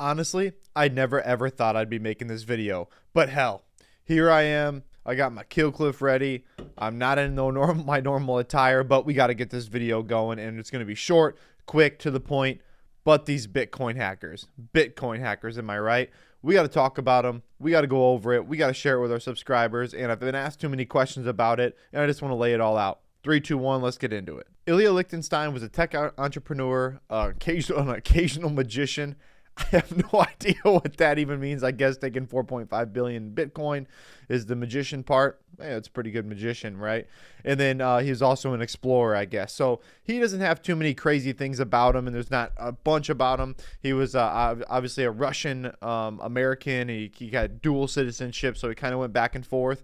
Honestly, I never ever thought I'd be making this video, but hell, here I am. I got my kill cliff ready. I'm not in my normal attire, but we got to get this video going, and it's going to be short, quick, to the point. But these Bitcoin hackers, am I right? We got to talk about them. We got to go over it. We got to share it with our subscribers, and I've been asked too many questions about it, and I just want to lay it all out. 3, 2, 1, let's get into it. Ilya Lichtenstein was a tech entrepreneur, an occasional magician. I have no idea what that even means. I guess taking 4.5 billion Bitcoin is the magician part. Yeah, it's a pretty good magician, right? And then he's also an explorer, I guess. So he doesn't have too many crazy things about him, and there's not a bunch about him. He was obviously a Russian American. He got dual citizenship, so he kind of went back and forth.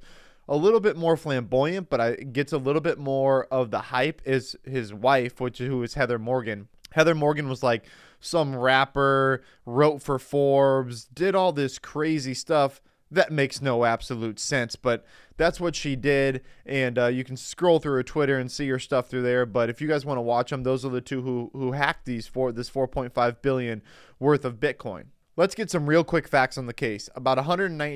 A little bit more flamboyant, but gets a little bit more of the hype is his wife, who is Heather Morgan. Heather Morgan was like some rapper, wrote for Forbes, did all this crazy stuff that makes no absolute sense, but that's what she did. And you can scroll through her Twitter and see her stuff through there. But if you guys want to watch them, those are the two who hacked this 4.5 billion worth of Bitcoin. Let's get some real quick facts on the case.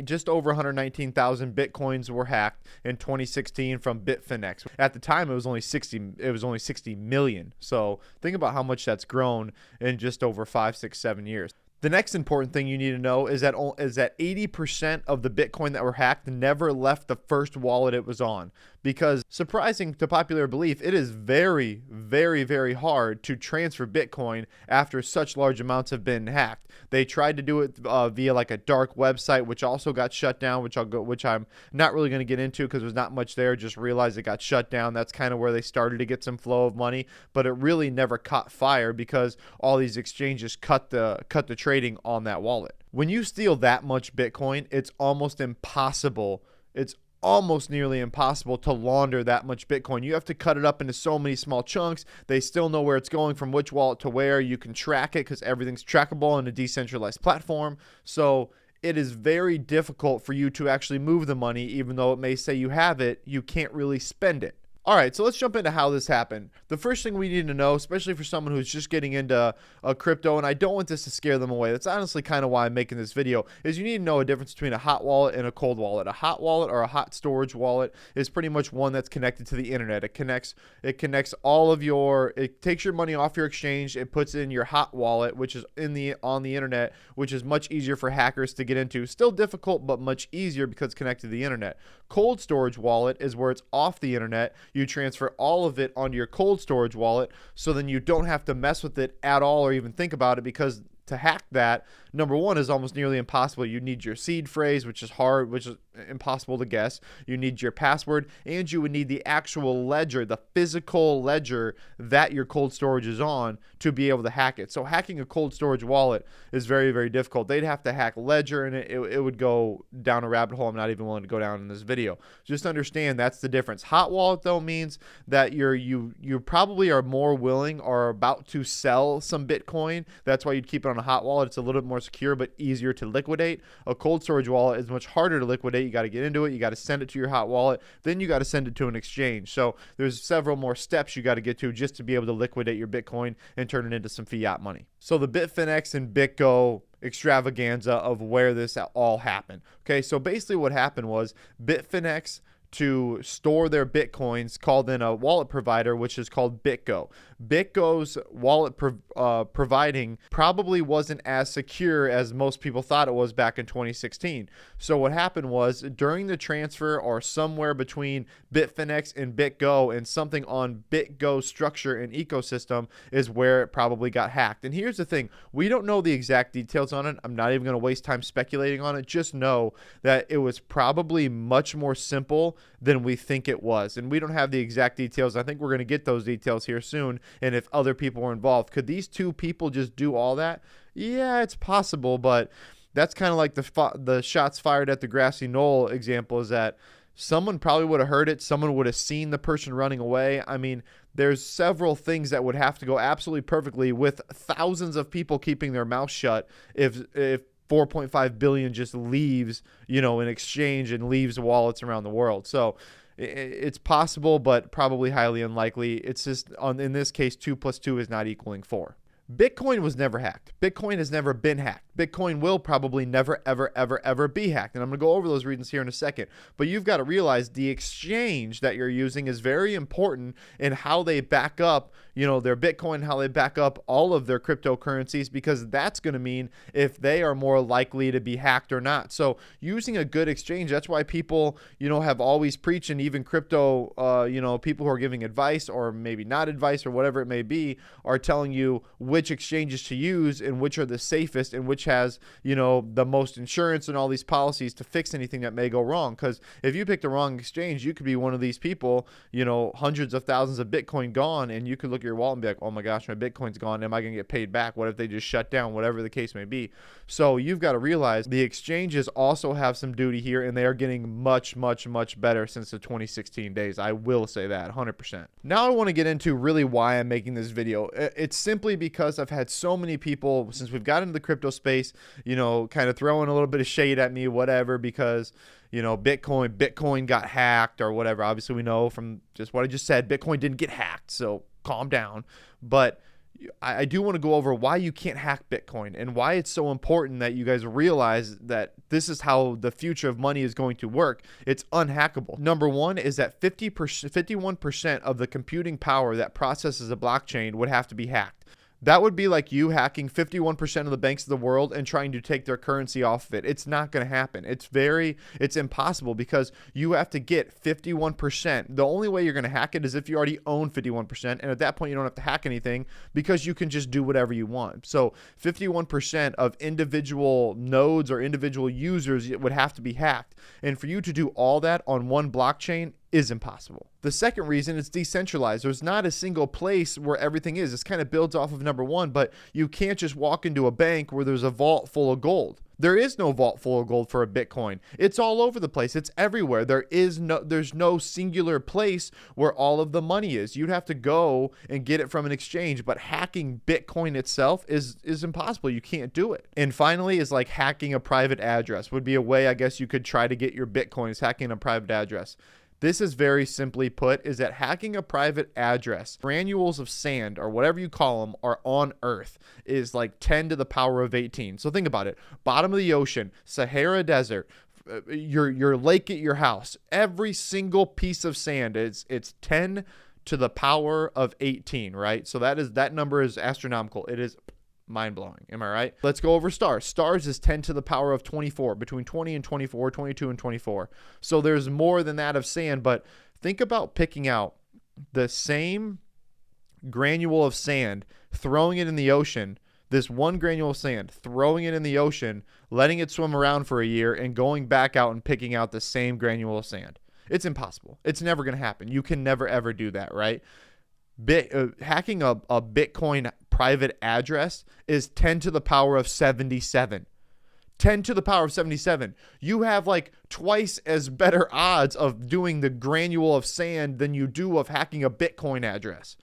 Just over 119,000 Bitcoins were hacked in 2016 from BitFinex. At the time, it was only 60 million. So think about how much that's grown in just over 5, 6, 7 years. The next important thing you need to know is that 80% of the Bitcoin that were hacked never left the first wallet it was on. Because, surprising to popular belief, it is very, very, very hard to transfer Bitcoin after such large amounts have been hacked. They tried to do it via like a dark website, which also got shut down, which I'm not really going to get into because there's not much there. Just realized it got shut down. That's kind of where they started to get some flow of money, but it really never caught fire because all these exchanges cut the trading on that wallet. When you steal that much Bitcoin, it's almost impossible. It's almost nearly impossible to launder that much Bitcoin. You have to cut it up into so many small chunks. They still know where it's going from which wallet to where. You can track it because everything's trackable on a decentralized platform. So it is very difficult for you to actually move the money. Even though it may say you have it, you can't really spend it. All right, so let's jump into how this happened. The first thing we need to know, especially for someone who's just getting into crypto, and I don't want this to scare them away, that's honestly kind of why I'm making this video, is you need to know a difference between a hot wallet and a cold wallet. A hot wallet or a hot storage wallet is pretty much one that's connected to the internet. It connects it takes your money off your exchange, it puts it in your hot wallet, which is on the internet, which is much easier for hackers to get into. Still difficult, but much easier because it's connected to the internet. Cold storage wallet is where it's off the internet. You transfer all of it onto your cold storage wallet, so then you don't have to mess with it at all or even think about it, because to hack that, number one, is almost nearly impossible. You need your seed phrase, which is impossible to guess. You need your password, and you would need the actual ledger, the physical ledger that your cold storage is on, to be able to hack it. So hacking a cold storage wallet is very, very difficult. They'd have to hack ledger, and it would go down a rabbit hole I'm not even willing to go down in this video. Just understand that's the difference. Hot wallet, though, means that you probably are more willing or about to sell some Bitcoin. That's why you'd keep it on a hot wallet. It's a little bit more secure but easier to liquidate. A cold storage wallet is much harder to liquidate. You got to get into it, you got to send it to your hot wallet, then you got to send it to an exchange. So there's several more steps you got to get to just to be able to liquidate your Bitcoin and turn it into some fiat money. So the BitFinex and BitGo extravaganza of where this all happened. Okay, so basically what happened was BitFinex, to store their Bitcoins, called in a wallet provider, which is called BitGo. BitGo's wallet providing probably wasn't as secure as most people thought it was back in 2016. So what happened was, during the transfer, or somewhere between BitFinex and BitGo and something on BitGo's structure and ecosystem, is where it probably got hacked. And here's the thing, we don't know the exact details on it. I'm not even going to waste time speculating on it. Just know that it was probably much more simple than we think it was. And we don't have the exact details. I think we're going to get those details here soon. And if other people were involved, could these two people just do all that? Yeah, it's possible, but that's kind of like the shots fired at the grassy knoll example, is that someone probably would have heard it. Someone would have seen the person running away. I mean, there's several things that would have to go absolutely perfectly, with thousands of people keeping their mouth shut, if 4.5 billion just leaves, in exchange, and leaves wallets around the world. So it's possible, but probably highly unlikely. It's just in this case, 2 + 2 is not equaling 4. Bitcoin was never hacked. Bitcoin has never been hacked. Bitcoin will probably never, ever, ever, ever be hacked. And I'm going to go over those reasons here in a second. But you've got to realize the exchange that you're using is very important in how they back up, their Bitcoin, how they back up all of their cryptocurrencies, because that's going to mean if they are more likely to be hacked or not. So using a good exchange, that's why people, have always preached, and even crypto, people who are giving advice or maybe not advice or whatever it may be, are telling you which exchanges to use and which are the safest and which has, the most insurance and all these policies to fix anything that may go wrong. Because if you pick the wrong exchange, you could be one of these people, hundreds of thousands of Bitcoin gone, and you could look at your wallet and be like, oh my gosh, my Bitcoin's gone. Am I going to get paid back? What if they just shut down? Whatever the case may be. So you've got to realize the exchanges also have some duty here, and they are getting much, much, much better since the 2016 days. I will say that 100%. Now I want to get into really why I'm making this video. It's simply because I've had so many people since we've got into the crypto space, kind of throwing a little bit of shade at me, whatever, because Bitcoin got hacked or whatever. Obviously, we know from just what I just said, Bitcoin didn't get hacked, so calm down. But I do want to go over why you can't hack Bitcoin and why it's so important that you guys realize that this is how the future of money is going to work. It's unhackable. Number one is that 51% of the computing power that processes a blockchain would have to be hacked. That would be like you hacking 51% of the banks of the world and trying to take their currency off of it. It's not going to happen. It's impossible, because you have to get 51%. The only way you're going to hack it is if you already own 51%. And at that point, you don't have to hack anything because you can just do whatever you want. So 51% of individual nodes or individual users would have to be hacked. And for you to do all that on one blockchain is impossible. The second reason is decentralized. There's not a single place where everything is. This kind of builds off of number one, but you can't just walk into a bank where there's a vault full of gold. There is no vault full of gold for a Bitcoin. It's all over the place. It's everywhere. There's no singular place where all of the money is. You'd have to go and get it from an exchange, but hacking Bitcoin itself is impossible. You can't do it. And finally is like hacking a private address would be a way, I guess, you could try to get your Bitcoins, hacking a private address. This is very simply put, is that hacking a private address, granules of sand or whatever you call them, are on Earth, is like 10 to the power of 18. So think about it. Bottom of the ocean, Sahara Desert, your lake at your house, every single piece of sand, it's 10 to the power of 18, right? So that number is astronomical. It is mind-blowing. Am I right? Let's go over stars. Stars is 10 to the power of 24, between 20 and 24, 22 and 24. So there's more than that of sand, but think about picking out the same granule of sand, throwing it in the ocean, this one granule of sand, throwing it in the ocean, letting it swim around for a year, and going back out and picking out the same granule of sand. It's impossible. It's never going to happen. You can never, ever do that, right? Hacking a Bitcoin private address is 10 to the power of 77. 10 to the power of 77. You have like twice as better odds of doing the granule of sand than you do of hacking a Bitcoin address.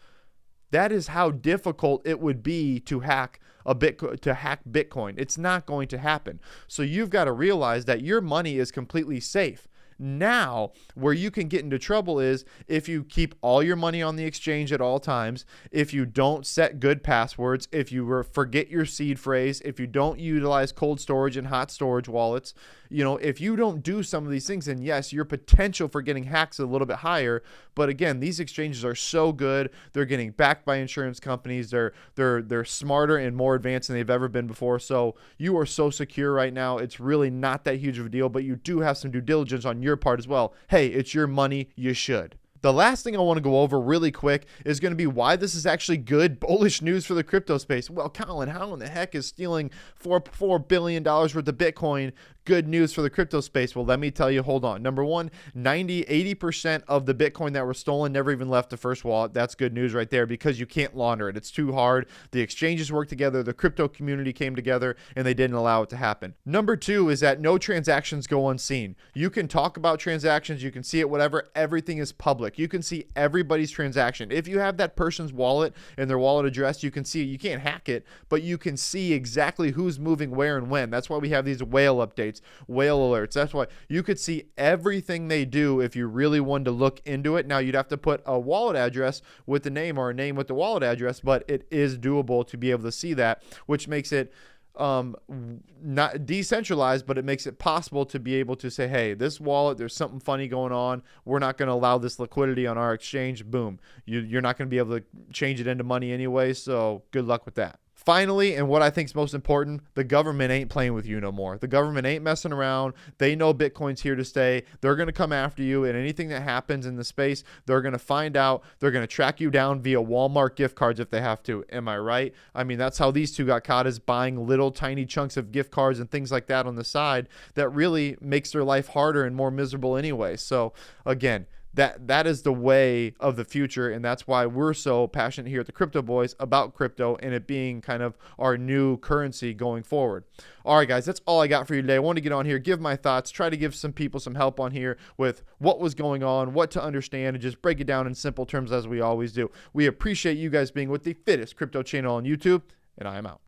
That is how difficult it would be to hack Bitcoin. It's not going to happen. So you've got to realize that your money is completely safe. Now, where you can get into trouble is if you keep all your money on the exchange at all times, if you don't set good passwords, if you forget your seed phrase, if you don't utilize cold storage and hot storage wallets, if you don't do some of these things, then yes, your potential for getting hacked is a little bit higher. But again, these exchanges are so good. They're getting backed by insurance companies. They're smarter and more advanced than they've ever been before. So you are so secure right now. It's really not that huge of a deal, but you do have some due diligence on your part as well. Hey, it's your money. You should. The last thing I want to go over really quick is going to be why this is actually good, bullish news for the crypto space. Well, Colin, how in the heck is stealing $4 billion worth of Bitcoin good news for the crypto space? Well, let me tell you, hold on. Number one, 80% of the Bitcoin that were stolen never even left the first wallet. That's good news right there, because you can't launder it. It's too hard. The exchanges worked together. The crypto community came together, and they didn't allow it to happen. Number two is that no transactions go unseen. You can talk about transactions. You can see it, whatever. Everything is public. You can see everybody's transaction. If you have that person's wallet and their wallet address, you can see it. You can't hack it, but you can see exactly who's moving where and when. That's why we have these whale updates. alerts, whale alerts. That's why you could see everything they do if you really wanted to look into it. Now, you'd have to put a wallet address with the name or a name with the wallet address, but it is doable to be able to see that, which makes it not decentralized, but it makes it possible to be able to say, hey, this wallet, there's something funny going on. We're not going to allow this liquidity on our exchange. Boom. You're not going to be able to change it into money anyway. So good luck with that. Finally, and what I think is most important, the government ain't playing with you no more. The government ain't messing around. They know Bitcoin's here to stay. They're going to come after you, and anything that happens in the space, they're going to find out. They're going to track you down via Walmart gift cards if they have to. Am I right? I mean, that's how these two got caught, is buying little tiny chunks of gift cards and things like that on the side that really makes their life harder and more miserable anyway. So again, that is the way of the future, and that's why we're so passionate here at the Crypto Boys about crypto and it being kind of our new currency going forward. All right, guys, that's all I got for you today. I want to get on here, give my thoughts, try to give some people some help on here with what was going on, what to understand, and just break it down in simple terms as we always do. We appreciate you guys being with the fittest crypto channel on YouTube, and I am out.